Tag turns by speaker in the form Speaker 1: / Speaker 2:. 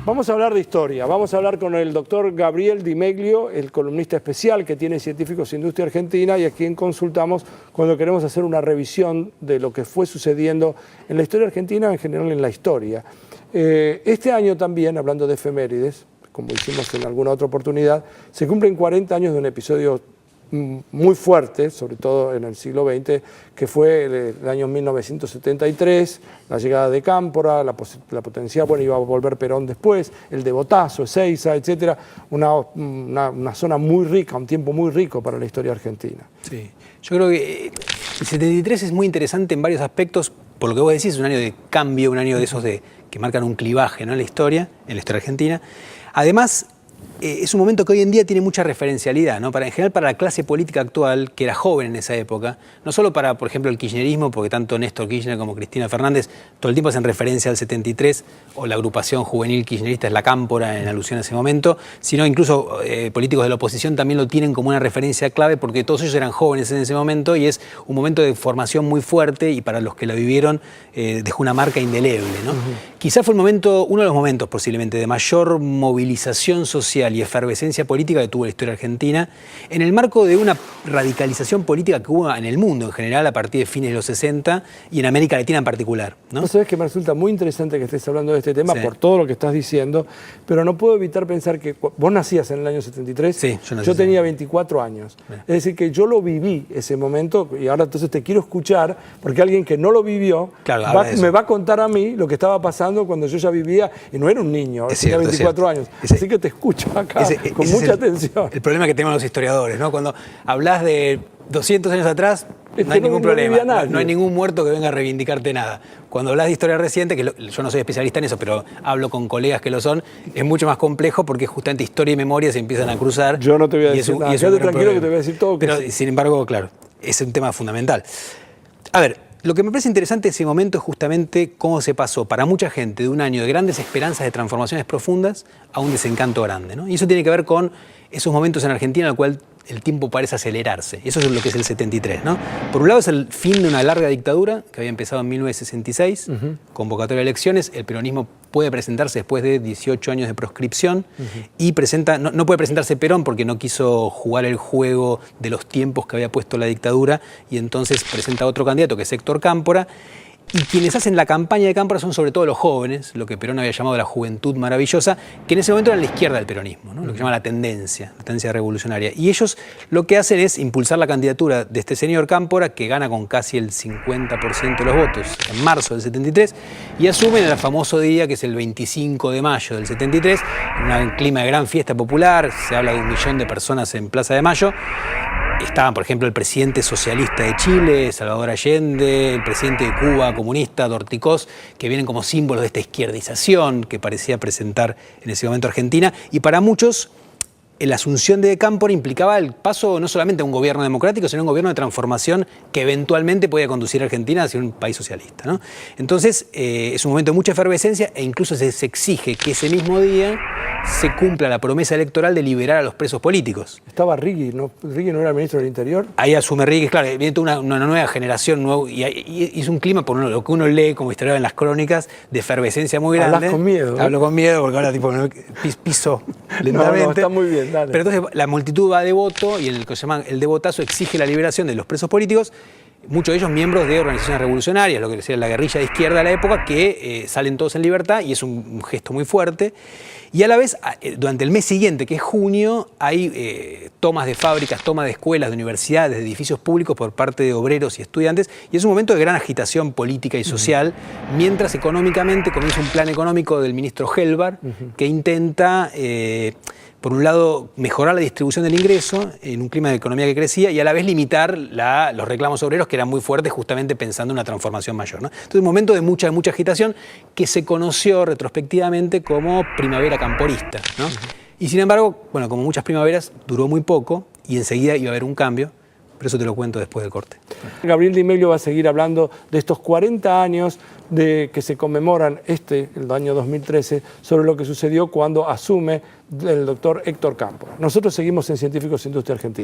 Speaker 1: Vamos a hablar de historia, vamos a hablar con el doctor Gabriel Di Meglio, el columnista especial que tiene Científicos Industria Argentina y a quien consultamos cuando queremos hacer una revisión de lo que fue sucediendo en la historia argentina, en general en la historia. Este año también, hablando de efemérides, como hicimos en alguna otra oportunidad, se cumplen 40 años de un episodio muy fuerte, sobre todo en el siglo XX, que fue el año 1973, la llegada de Cámpora, la potencial, bueno, iba a volver Perón después, el de Botazo, Ezeiza, etcétera, una zona muy rica, un tiempo muy rico para la historia argentina.
Speaker 2: Sí, yo creo que el 73 es muy interesante en varios aspectos, por lo que vos decís, es un año de cambio, un año de esos que marcan un clivaje, ¿no?, en la historia argentina. Además, es un momento que hoy en día tiene mucha referencialidad, ¿no? En general para la clase política actual, que era joven en esa época, no solo para, por ejemplo, el kirchnerismo, porque tanto Néstor Kirchner como Cristina Fernández todo el tiempo hacen referencia al 73, o la agrupación juvenil kirchnerista es la Cámpora en alusión a ese momento, sino incluso políticos de la oposición también lo tienen como una referencia clave porque todos ellos eran jóvenes en ese momento y es un momento de formación muy fuerte y para los que la vivieron dejó una marca indeleble, ¿no? Quizás fue uno de los momentos posiblemente de mayor movilización social y efervescencia política que tuvo la historia argentina, en el marco de una radicalización política que hubo en el mundo en general a partir de fines de los 60 y en América Latina en particular, ¿no?
Speaker 1: Sabés que me resulta muy interesante que estés hablando de este tema por todo lo que estás diciendo, pero no puedo evitar pensar que vos nacías en el año 73,
Speaker 2: sí,
Speaker 1: yo tenía 24 años. Es decir, que yo lo viví ese momento y ahora entonces te quiero escuchar porque alguien que no lo vivió me va a contar a mí lo que estaba pasando cuando yo ya vivía y no era un niño, tenía 24 años. Así que te escucho acá con mucha atención.
Speaker 2: El problema que tenemos los historiadores, ¿no? Cuando hablas de 200 años atrás, no hay ningún problema, no hay ningún muerto que venga a reivindicarte nada. Cuando hablas de historia reciente, que yo no soy especialista en eso, pero hablo con colegas que lo son, es mucho más complejo porque justamente historia y memoria se empiezan a cruzar.
Speaker 1: Yo no te voy a decir nada, quédate tranquilo que te voy a decir todo.
Speaker 2: Pero sin embargo, claro, es un tema fundamental. A ver, lo que me parece interesante de ese momento es justamente cómo se pasó para mucha gente de un año de grandes esperanzas de transformaciones profundas a un desencanto grande, ¿no? Y eso tiene que ver con esos momentos en Argentina en el cual el tiempo parece acelerarse. Eso es lo que es el 73, ¿no? Por un lado es el fin de una larga dictadura que había empezado en 1966, convocatoria de elecciones, el peronismo puede presentarse después de 18 años de proscripción y no puede presentarse Perón porque no quiso jugar el juego de los tiempos que había puesto la dictadura y entonces presenta a otro candidato que es Héctor Cámpora. Y quienes hacen la campaña de Cámpora son sobre todo los jóvenes, lo que Perón había llamado la juventud maravillosa, que en ese momento eran la izquierda del peronismo, ¿no? Lo que se llama la tendencia revolucionaria. Y ellos lo que hacen es impulsar la candidatura de este señor Cámpora, que gana con casi el 50% de los votos en marzo del 73, y asumen el famoso día, que es el 25 de mayo del 73, en un clima de gran fiesta popular, se habla de 1 millón de personas en Plaza de Mayo. Estaban, por ejemplo, el presidente socialista de Chile, Salvador Allende, el presidente de Cuba, comunista, Dorticós, que vienen como símbolos de esta izquierdización que parecía presentar en ese momento Argentina. Y para muchos, la asunción de Cámpora implicaba el paso no solamente a un gobierno democrático, sino a un gobierno de transformación que eventualmente podía conducir a Argentina hacia un país socialista, ¿no? Entonces, es un momento de mucha efervescencia e incluso se exige que ese mismo día se cumpla la promesa electoral de liberar a los presos políticos.
Speaker 1: Estaba Rigui, ¿no? ¿Rigui no era el ministro del Interior?
Speaker 2: Ahí asume Rigui, claro, viene toda una nueva generación, y es un clima, por lo que uno lee como historiador en las crónicas, de efervescencia muy grande.
Speaker 1: Hablas con miedo, ¿eh?
Speaker 2: Hablo con miedo porque ahora tipo piso lentamente.
Speaker 1: No, está muy bien, dale.
Speaker 2: Pero entonces la multitud va de voto y en el que se llama el de botazo exige la liberación de los presos políticos, muchos de ellos miembros de organizaciones revolucionarias, lo que decía la guerrilla de izquierda de la época, que salen todos en libertad y es un gesto muy fuerte. Y a la vez, durante el mes siguiente, que es junio, hay tomas de fábricas, tomas de escuelas, de universidades, de edificios públicos por parte de obreros y estudiantes, y es un momento de gran agitación política y social, mientras económicamente comienza un plan económico del ministro Helbar, que intenta, por un lado, mejorar la distribución del ingreso en un clima de economía que crecía y a la vez limitar los reclamos obreros que eran muy fuertes justamente pensando en una transformación mayor, ¿no? Entonces un momento de mucha agitación que se conoció retrospectivamente como primavera camporista, ¿no? Y sin embargo, bueno, como muchas primaveras, duró muy poco y enseguida iba a haber un cambio, pero eso te lo cuento después del corte.
Speaker 1: Gabriel Di Meglio va a seguir hablando de estos 40 años de que se conmemoran el año 2013, sobre lo que sucedió cuando asume el doctor Héctor Cámpora. Nosotros seguimos en Científicos Industria Argentina.